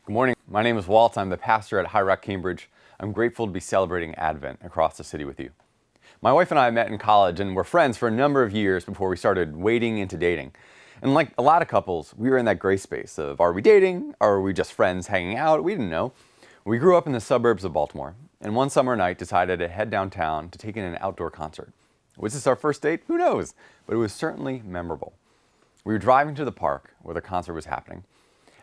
Good morning. My name is Walt. I'm the pastor at High Rock, Cambridge. I'm grateful to be celebrating Advent across the city with you. My wife and I met in college and were friends for a number of years before we started wading into dating. And like a lot of couples, we were in that gray space of, are we dating? Or are we just friends hanging out? We didn't know. We grew up in the suburbs of Baltimore, and one summer night decided to head downtown to take in an outdoor concert. Was this our first date? Who knows? But it was certainly memorable. We were driving to the park where the concert was happening,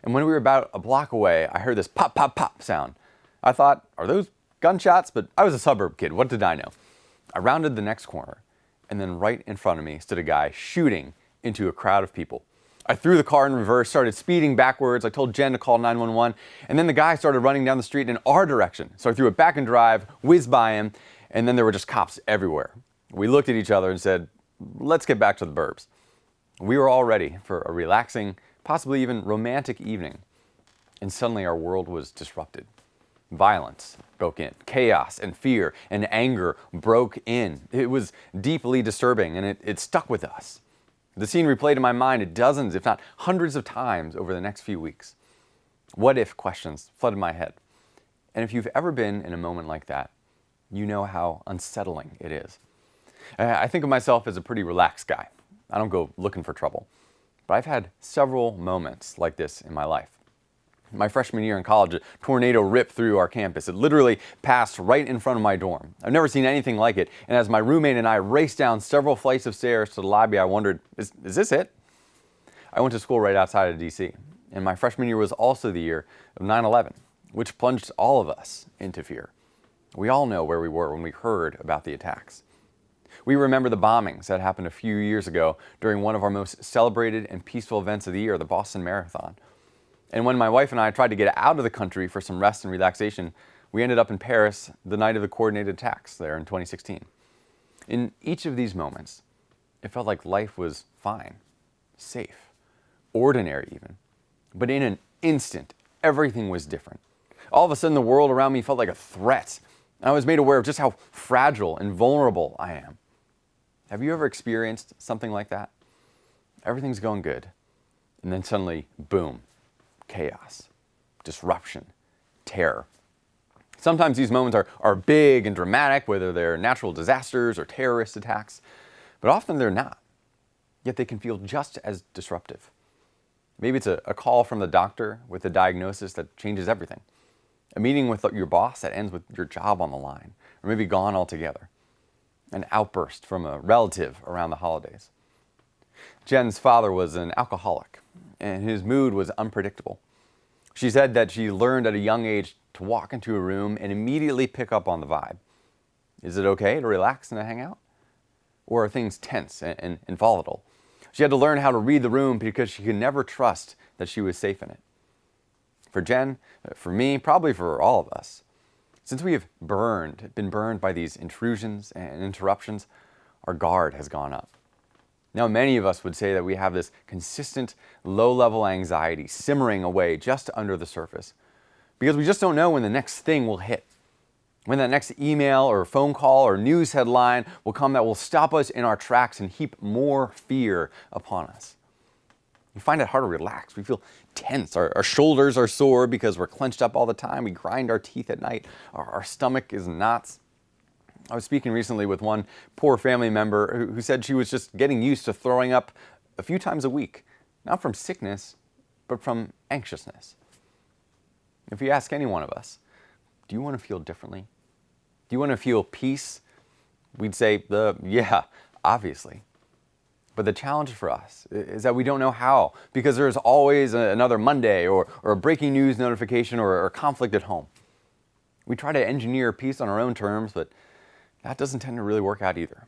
and when we were about a block away, I heard this pop, pop, pop sound. I thought, are those gunshots? But I was a suburb kid. What did I know? I rounded the next corner, and then right in front of me stood a guy shooting into a crowd of people. I threw the car in reverse, started speeding backwards. I told Jen to call 911, and then the guy started running down the street in our direction. So I threw it back in drive, whizzed by him, and then there were just cops everywhere. We looked at each other and said, let's get back to the burbs. We were all ready for a relaxing, possibly even romantic evening, and suddenly our world was disrupted. Violence broke in, chaos and fear and anger broke in. It was deeply disturbing, and it stuck with us. The scene replayed in my mind dozens, if not hundreds of times over the next few weeks. What if questions flooded my head. And if you've ever been in a moment like that, you know how unsettling it is. I think of myself as a pretty relaxed guy. I don't go looking for trouble. But I've had several moments like this in my life. My freshman year in college, a tornado ripped through our campus. It literally passed right in front of my dorm. I've never seen anything like it. And as my roommate and I raced down several flights of stairs to the lobby, I wondered, is this it? I went to school right outside of DC. And my freshman year was also the year of 9/11, which plunged all of us into fear. We all know where we were when we heard about the attacks. We remember the bombings that happened a few years ago during one of our most celebrated and peaceful events of the year, the Boston Marathon. And when my wife and I tried to get out of the country for some rest and relaxation, we ended up in Paris the night of the coordinated attacks there in 2016. In each of these moments, it felt like life was fine, safe, ordinary even. But in an instant, everything was different. All of a sudden, the world around me felt like a threat. I was made aware of just how fragile and vulnerable I am. Have you ever experienced something like that? Everything's going good, and then suddenly, boom, chaos, disruption, terror. Sometimes these moments are big and dramatic, whether they're natural disasters or terrorist attacks, but often they're not. Yet they can feel just as disruptive. Maybe it's a call from the doctor with a diagnosis that changes everything. A meeting with your boss that ends with your job on the line, or maybe gone altogether. An outburst from a relative around the holidays. Jen's father was an alcoholic, and his mood was unpredictable. She said that she learned at a young age to walk into a room and immediately pick up on the vibe. Is it okay to relax and to hang out? Or are things tense and volatile? She had to learn how to read the room because she could never trust that she was safe in it. For Jen, for me, probably for all of us, since we have been burned by these intrusions and interruptions, our guard has gone up. Now, many of us would say that we have this consistent, low-level anxiety simmering away just under the surface because we just don't know when the next thing will hit, when that next email or phone call or news headline will come that will stop us in our tracks and heap more fear upon us. We find it hard to relax. We feel tense. Our shoulders are sore because we're clenched up all the time. We grind our teeth at night. Our stomach is in knots. I was speaking recently with one poor family member who said she was just getting used to throwing up a few times a week, not from sickness, but from anxiousness. If you ask any one of us, do you want to feel differently? Do you want to feel peace? We'd say, yeah, obviously. But the challenge for us is that we don't know how, because there's always another Monday or a breaking news notification or a conflict at home. We try to engineer peace on our own terms, but that doesn't tend to really work out either.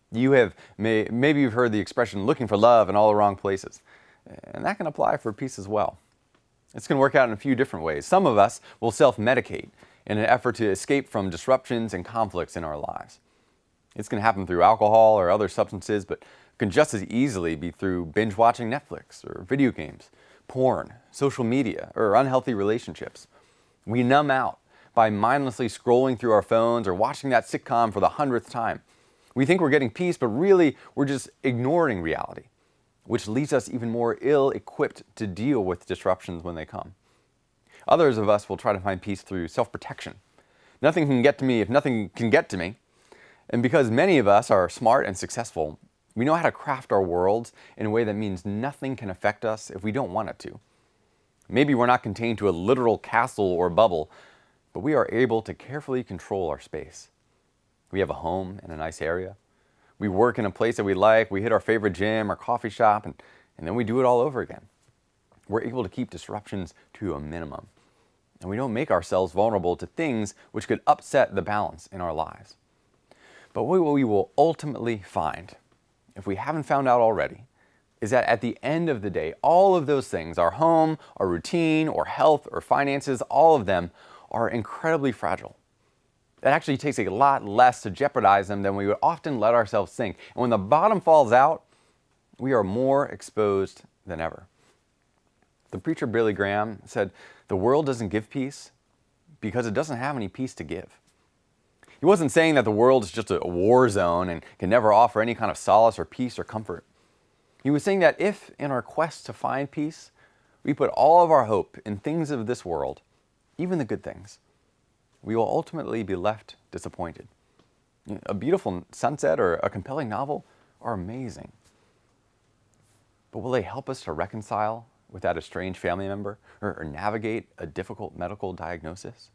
Maybe you've heard the expression looking for love in all the wrong places, and that can apply for peace as well. It's going to work out in a few different ways. Some of us will self-medicate in an effort to escape from disruptions and conflicts in our lives. It's going to happen through alcohol or other substances, but can just as easily be through binge watching Netflix or video games, porn, social media, or unhealthy relationships. We numb out by mindlessly scrolling through our phones or watching that sitcom for the 100th time. We think we're getting peace, but really we're just ignoring reality, which leaves us even more ill-equipped to deal with disruptions when they come. Others of us will try to find peace through self-protection. Nothing can get to me if nothing can get to me. And because many of us are smart and successful, we know how to craft our worlds in a way that means nothing can affect us if we don't want it to. Maybe we're not contained to a literal castle or bubble, but we are able to carefully control our space. We have a home in a nice area. We work in a place that we like. We hit our favorite gym or coffee shop, and then we do it all over again. We're able to keep disruptions to a minimum. And we don't make ourselves vulnerable to things which could upset the balance in our lives. But what we will ultimately find, if we haven't found out already, is that at the end of the day, all of those things, our home, our routine, or health, or finances, all of them are incredibly fragile. It actually takes a lot less to jeopardize them than we would often let ourselves think. And when the bottom falls out, we are more exposed than ever. The preacher Billy Graham said, "The world doesn't give peace because it doesn't have any peace to give." He wasn't saying that the world is just a war zone and can never offer any kind of solace or peace or comfort. He was saying that if, in our quest to find peace, we put all of our hope in things of this world, even the good things, we will ultimately be left disappointed. A beautiful sunset or a compelling novel are amazing. But will they help us to reconcile with that estranged family member or navigate a difficult medical diagnosis?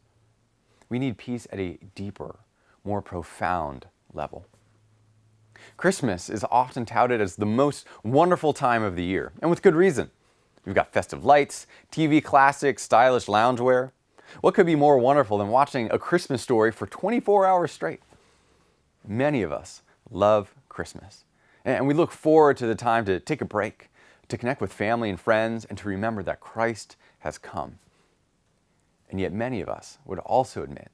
We need peace at a deeper, more profound level. Christmas is often touted as the most wonderful time of the year, and with good reason. We've got festive lights, TV classics, stylish loungewear. What could be more wonderful than watching a Christmas story for 24 hours straight? Many of us love Christmas, and we look forward to the time to take a break, to connect with family and friends, and to remember that Christ has come. And yet many of us would also admit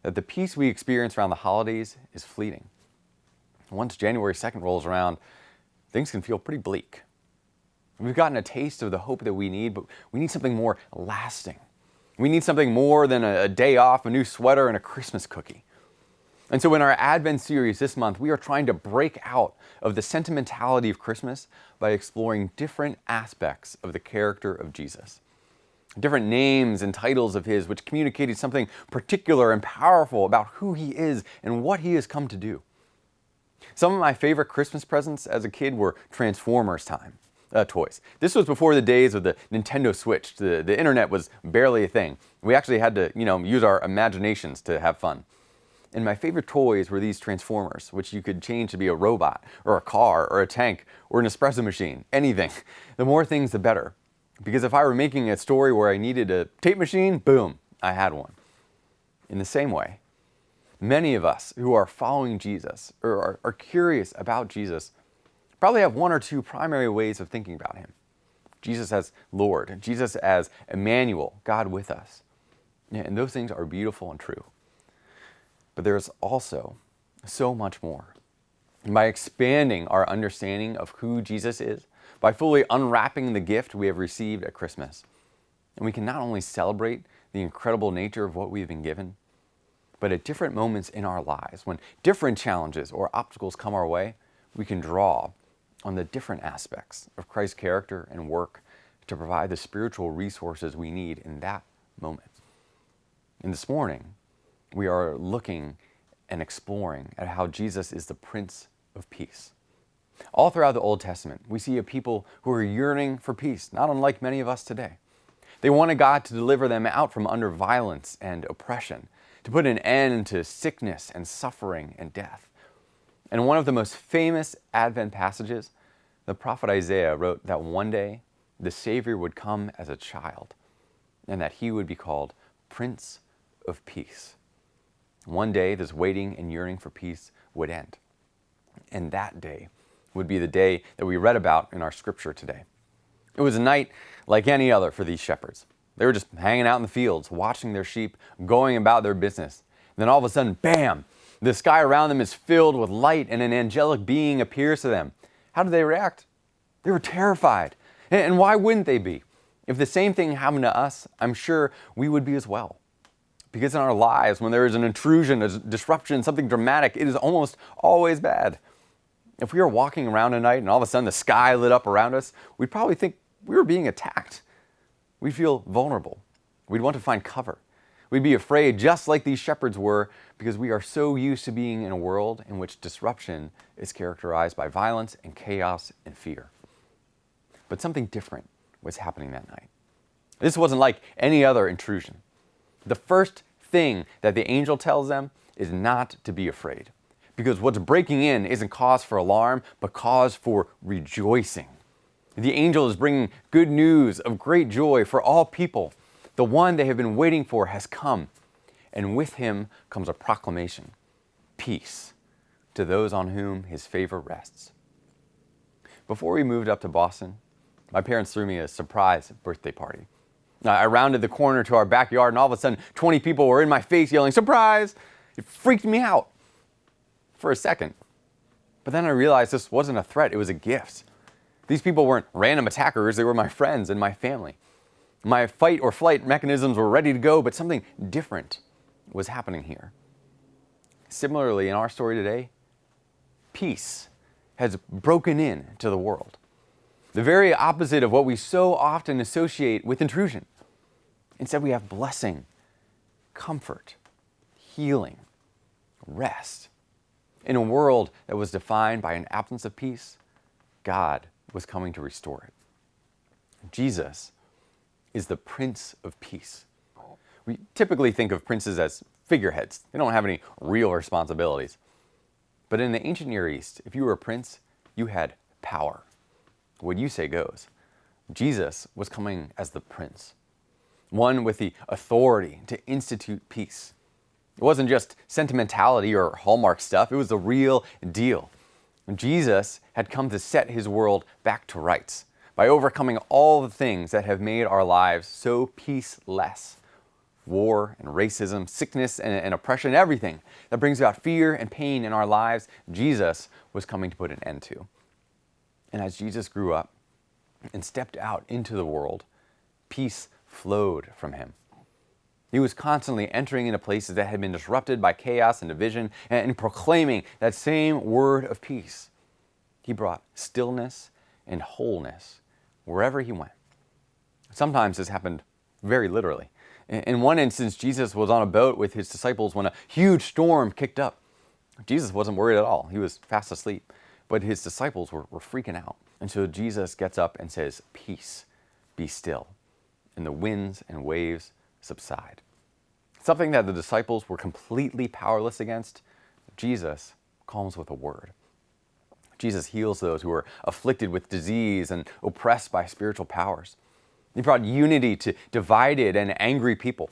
that the peace we experience around the holidays is fleeting. Once January 2nd rolls around, things can feel pretty bleak. We've gotten a taste of the hope that we need, but we need something more lasting. We need something more than a day off, a new sweater, and a Christmas cookie. And so in our Advent series this month, we are trying to break out of the sentimentality of Christmas by exploring different aspects of the character of Jesus. Different names and titles of his which communicated something particular and powerful about who he is and what he has come to do. Some of my favorite Christmas presents as a kid were Transformers toys. This was before the days of the Nintendo Switch. The internet was barely a thing. We actually had to, use our imaginations to have fun. And my favorite toys were these Transformers, which you could change to be a robot, or a car, or a tank, or an espresso machine, anything. The more things, the better. Because if I were making a story where I needed a tape machine, boom, I had one. In the same way, many of us who are following Jesus, or are curious about Jesus, probably have one or two primary ways of thinking about him. Jesus as Lord, Jesus as Emmanuel, God with us. And those things are beautiful and true. But there's also so much more. And by expanding our understanding of who Jesus is, by fully unwrapping the gift we have received at Christmas, and we can not only celebrate the incredible nature of what we've been given, but at different moments in our lives, when different challenges or obstacles come our way, we can draw on the different aspects of Christ's character and work to provide the spiritual resources we need in that moment. And this morning, we are looking and exploring at how Jesus is the Prince of Peace. All throughout the Old Testament, we see a people who are yearning for peace, not unlike many of us today. They wanted God to deliver them out from under violence and oppression, to put an end to sickness and suffering and death. And one of the most famous Advent passages, the prophet Isaiah wrote that one day the Savior would come as a child and that he would be called Prince of Peace. One day this waiting and yearning for peace would end. And that day would be the day that we read about in our scripture today. It was a night like any other for these shepherds. They were just hanging out in the fields, watching their sheep, going about their business. And then all of a sudden, bam, the sky around them is filled with light and an angelic being appears to them. How did they react? They were terrified. And why wouldn't they be? If the same thing happened to us, I'm sure we would be as well. Because in our lives, when there is an intrusion, a disruption, something dramatic, it is almost always bad. If we were walking around at night and all of a sudden the sky lit up around us, we'd probably think we were being attacked. We'd feel vulnerable. We'd want to find cover. We'd be afraid just like these shepherds were because we are so used to being in a world in which disruption is characterized by violence and chaos and fear. But something different was happening that night. This wasn't like any other intrusion. The first thing that the angel tells them is not to be afraid, because what's breaking in isn't cause for alarm, but cause for rejoicing. The angel is bringing good news of great joy for all people. The one they have been waiting for has come, and with him comes a proclamation: peace to those on whom his favor rests. Before we moved up to Boston, my parents threw me a surprise birthday party. I rounded the corner to our backyard, and all of a sudden, 20 people were in my face yelling, "Surprise!" It freaked me out for a second. But then I realized this wasn't a threat, it was a gift. These people weren't random attackers, they were my friends and my family. My fight or flight mechanisms were ready to go, but something different was happening here. Similarly, in our story today, peace has broken into the world. The very opposite of what we so often associate with intrusion. Instead, we have blessing, comfort, healing, rest. In a world that was defined by an absence of peace, God was coming to restore it. Jesus is the Prince of Peace. We typically think of princes as figureheads. They don't have any real responsibilities. But in the ancient Near East, if you were a prince, you had power. What you say goes. Jesus was coming as the prince, one with the authority to institute peace. It wasn't just sentimentality or Hallmark stuff, it was the real deal. Jesus had come to set his world back to rights by overcoming all the things that have made our lives so peaceless. War and racism, sickness and oppression, everything that brings about fear and pain in our lives, Jesus was coming to put an end to. And as Jesus grew up and stepped out into the world, peace flowed from him. He was constantly entering into places that had been disrupted by chaos and division and proclaiming that same word of peace. He brought stillness and wholeness wherever he went. Sometimes this happened very literally. In one instance, Jesus was on a boat with his disciples when a huge storm kicked up. Jesus wasn't worried at all. He was fast asleep. But his disciples were freaking out. And so Jesus gets up and says, "Peace, be still." And the winds and waves subside. Something that the disciples were completely powerless against, Jesus calms with a word. Jesus heals those who are afflicted with disease and oppressed by spiritual powers. He brought unity to divided and angry people.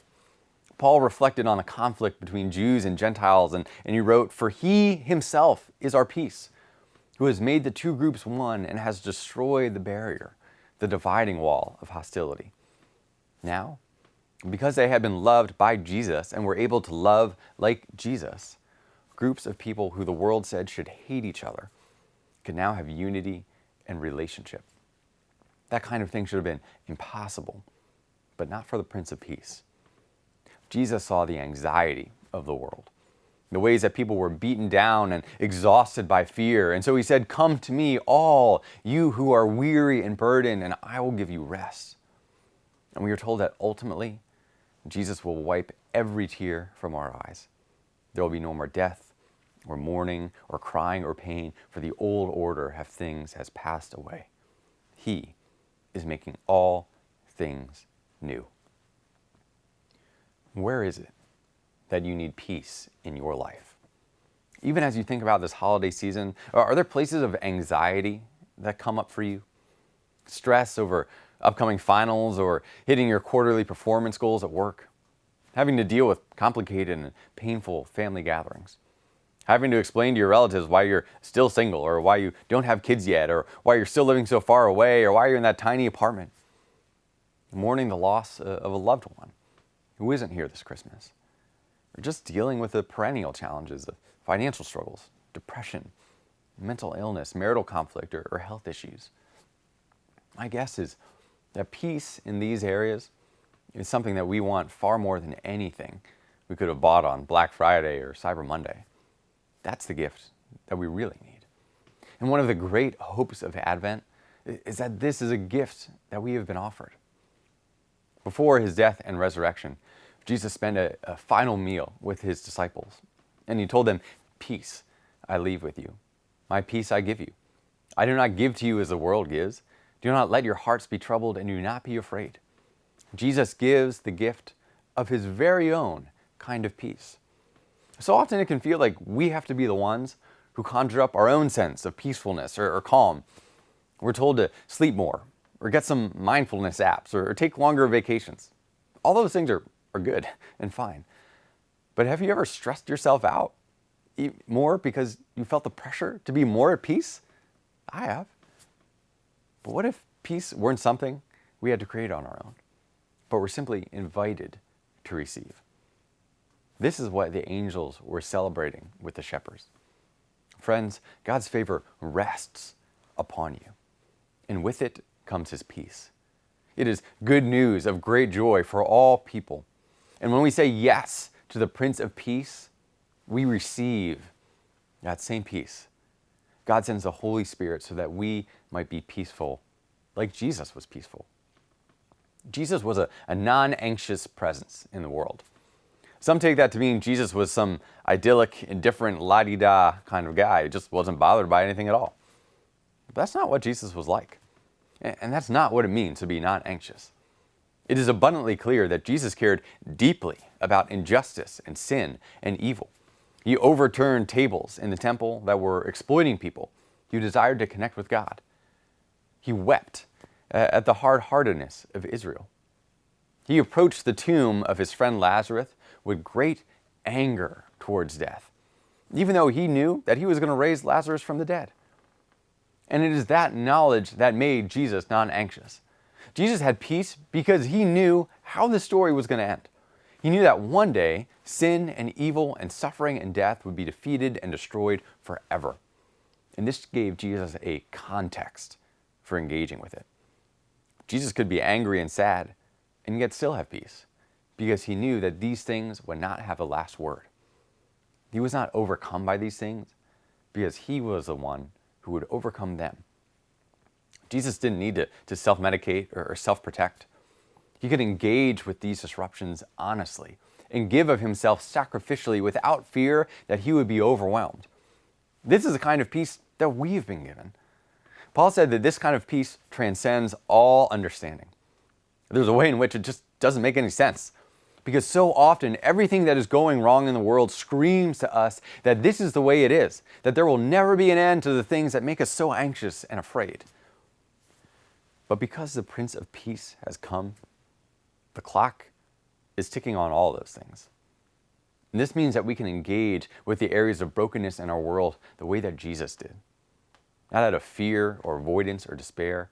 Paul reflected on the conflict between Jews and Gentiles, and he wrote, "For he himself is our peace, who has made the two groups one and has destroyed the barrier, the dividing wall of hostility." Now, because they had been loved by Jesus and were able to love like Jesus, groups of people who the world said should hate each other could now have unity and relationship. That kind of thing should have been impossible, but not for the Prince of Peace. Jesus saw the anxiety of the world, the ways that people were beaten down and exhausted by fear. And so he said, "Come to me, all you who are weary and burdened, and I will give you rest." And we are told that ultimately, Jesus will wipe every tear from our eyes. There will be no more death, or mourning, or crying, or pain, for the old order of things has passed away. He is making all things new. Where is it that you need peace in your life? Even as you think about this holiday season, are there places of anxiety that come up for you? Stress over upcoming finals or hitting your quarterly performance goals at work? Having to deal with complicated and painful family gatherings? Having to explain to your relatives why you're still single, or why you don't have kids yet, or why you're still living so far away, or why you're in that tiny apartment? Mourning the loss of a loved one who isn't here this Christmas. Or just dealing with the perennial challenges of financial struggles, depression, mental illness, marital conflict, or health issues. My guess is that peace in these areas is something that we want far more than anything we could have bought on Black Friday or Cyber Monday. That's the gift that we really need. And one of the great hopes of Advent is that this is a gift that we have been offered. Before his death and resurrection, Jesus spent a final meal with his disciples, and he told them, "Peace I leave with you. My peace I give you. I do not give to you as the world gives. Do not let your hearts be troubled, and do not be afraid." Jesus gives the gift of his very own kind of peace. So often it can feel like we have to be the ones who conjure up our own sense of peacefulness or calm. We're told to sleep more, or get some mindfulness apps, or take longer vacations. All those things are good and fine. But have you ever stressed yourself out more because you felt the pressure to be more at peace? I have. But what if peace weren't something we had to create on our own, but were simply invited to receive? This is what the angels were celebrating with the shepherds. Friends, God's favor rests upon you, and with it comes his peace. It is good news of great joy for all people. And when we say yes to the Prince of Peace, we receive that same peace. God sends the Holy Spirit so that we might be peaceful, like Jesus was peaceful. Jesus was a non-anxious presence in the world. Some take that to mean Jesus was some idyllic, indifferent, la-di-da kind of guy who just wasn't bothered by anything at all. But that's not what Jesus was like. And that's not what it means to be not anxious. It is abundantly clear that Jesus cared deeply about injustice and sin and evil. He overturned tables in the temple that were exploiting people who desired to connect with God. He wept at the hard-heartedness of Israel. He approached the tomb of his friend Lazarus with great anger towards death, even though he knew that he was going to raise Lazarus from the dead. And it is that knowledge that made Jesus non-anxious. Jesus had peace because he knew how the story was going to end. He knew that one day, sin and evil and suffering and death would be defeated and destroyed forever. And this gave Jesus a context for engaging with it. Jesus could be angry and sad and yet still have peace because he knew that these things would not have the last word. He was not overcome by these things because he was the one who would overcome them. Jesus didn't need to self-medicate or self-protect. He could engage with these disruptions honestly and give of himself sacrificially without fear that he would be overwhelmed. This is the kind of peace that we've been given. Paul said that this kind of peace transcends all understanding. There's a way in which it just doesn't make any sense, because so often everything that is going wrong in the world screams to us that this is the way it is, that there will never be an end to the things that make us so anxious and afraid. But because the Prince of Peace has come, the clock is ticking on all those things. And this means that we can engage with the areas of brokenness in our world the way that Jesus did. Not out of fear or avoidance or despair,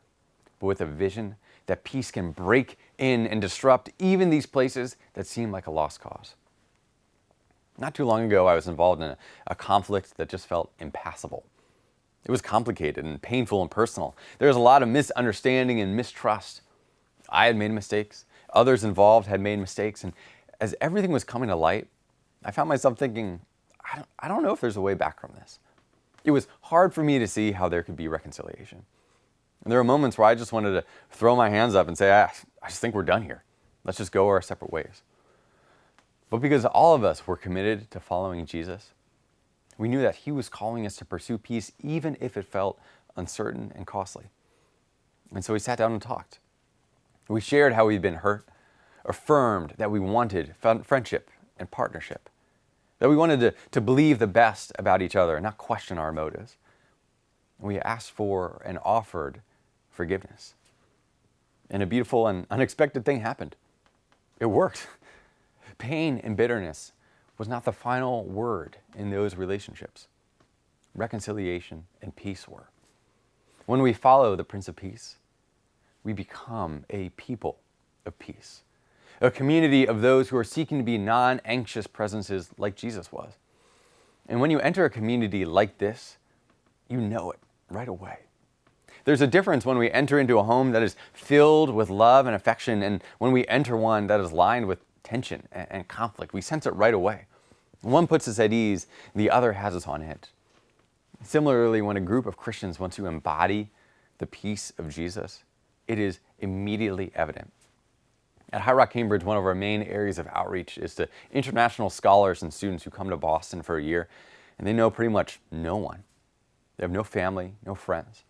but with a vision that peace can break in and disrupt even these places that seem like a lost cause. Not too long ago, I was involved in a conflict that just felt impassable. It was complicated and painful and personal. There was a lot of misunderstanding and mistrust. I had made mistakes. Others involved had made mistakes. And as everything was coming to light, I found myself thinking, I don't know if there's a way back from this. It was hard for me to see how there could be reconciliation. And there were moments where I just wanted to throw my hands up and say, I just think we're done here. Let's just go our separate ways. But because all of us were committed to following Jesus, we knew that he was calling us to pursue peace even if it felt uncertain and costly. And so we sat down and talked. We shared how we'd been hurt, affirmed that we wanted friendship and partnership, that we wanted to believe the best about each other and not question our motives. And we asked for and offered forgiveness. And a beautiful and unexpected thing happened. It worked. Pain and bitterness was not the final word in those relationships. Reconciliation and peace were. When we follow the Prince of Peace, we become a people of peace, a community of those who are seeking to be non-anxious presences like Jesus was. And when you enter a community like this, you know it right away. There's a difference when we enter into a home that is filled with love and affection and when we enter one that is lined with tension and conflict. We sense it right away. One puts us at ease, the other has us on edge. Similarly, when a group of Christians want to embody the peace of Jesus, it is immediately evident. At High Rock Cambridge, one of our main areas of outreach is to international scholars and students who come to Boston for a year, and they know pretty much no one. They have no family, no friends.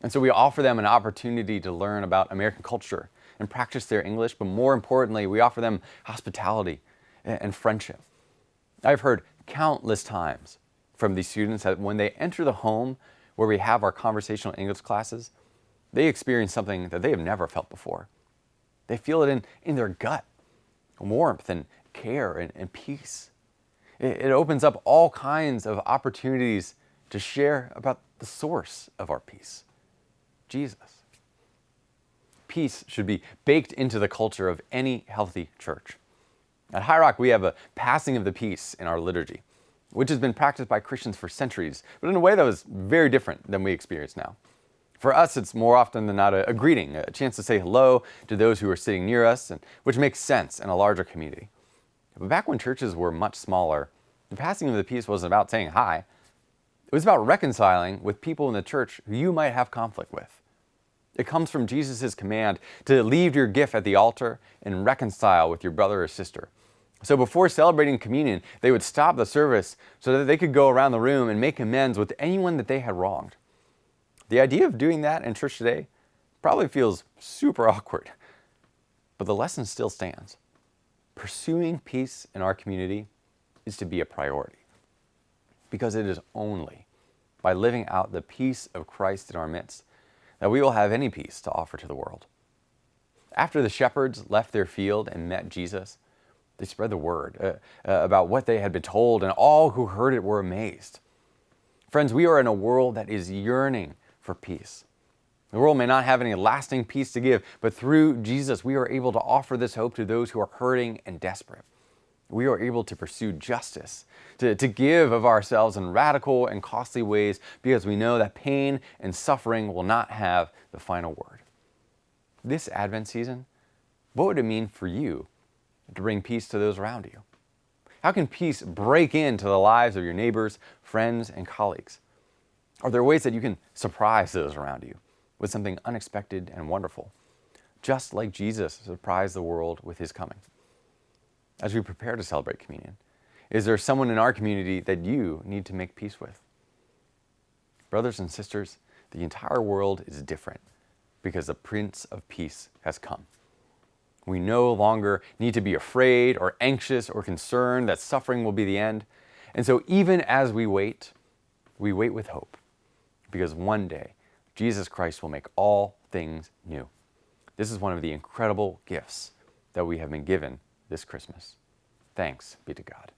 And so we offer them an opportunity to learn about American culture and practice their English, but more importantly, we offer them hospitality and friendship. I've heard countless times from these students that when they enter the home where we have our conversational English classes, they experience something that they have never felt before. They feel it in their gut, warmth and care and peace. It opens up all kinds of opportunities to share about the source of our peace, Jesus. Peace should be baked into the culture of any healthy church. At High Rock, we have a passing of the peace in our liturgy, which has been practiced by Christians for centuries, but in a way that was very different than we experience now. For us, it's more often than not a greeting, a chance to say hello to those who are sitting near us, which makes sense in a larger community. But back when churches were much smaller, the passing of the peace wasn't about saying hi. It was about reconciling with people in the church who you might have conflict with. It comes from Jesus' command to leave your gift at the altar and reconcile with your brother or sister. So before celebrating communion, they would stop the service so that they could go around the room and make amends with anyone that they had wronged. The idea of doing that in church today probably feels super awkward, but the lesson still stands. Pursuing peace in our community is to be a priority, because it is only by living out the peace of Christ in our midst that we will have any peace to offer to the world. After the shepherds left their field and met Jesus, they spread the word about what they had been told, and all who heard it were amazed. Friends, we are in a world that is yearning for peace. The world may not have any lasting peace to give, but through Jesus, we are able to offer this hope to those who are hurting and desperate. We are able to pursue justice, to give of ourselves in radical and costly ways, because we know that pain and suffering will not have the final word. This Advent season, what would it mean for you to bring peace to those around you? How can peace break into the lives of your neighbors, friends, and colleagues? Are there ways that you can surprise those around you with something unexpected and wonderful, just like Jesus surprised the world with his coming? As we prepare to celebrate communion, is there someone in our community that you need to make peace with? Brothers and sisters, the entire world is different because the Prince of Peace has come. We no longer need to be afraid or anxious or concerned that suffering will be the end. And so even as we wait with hope, because one day Jesus Christ will make all things new. This is one of the incredible gifts that we have been given this Christmas. Thanks be to God.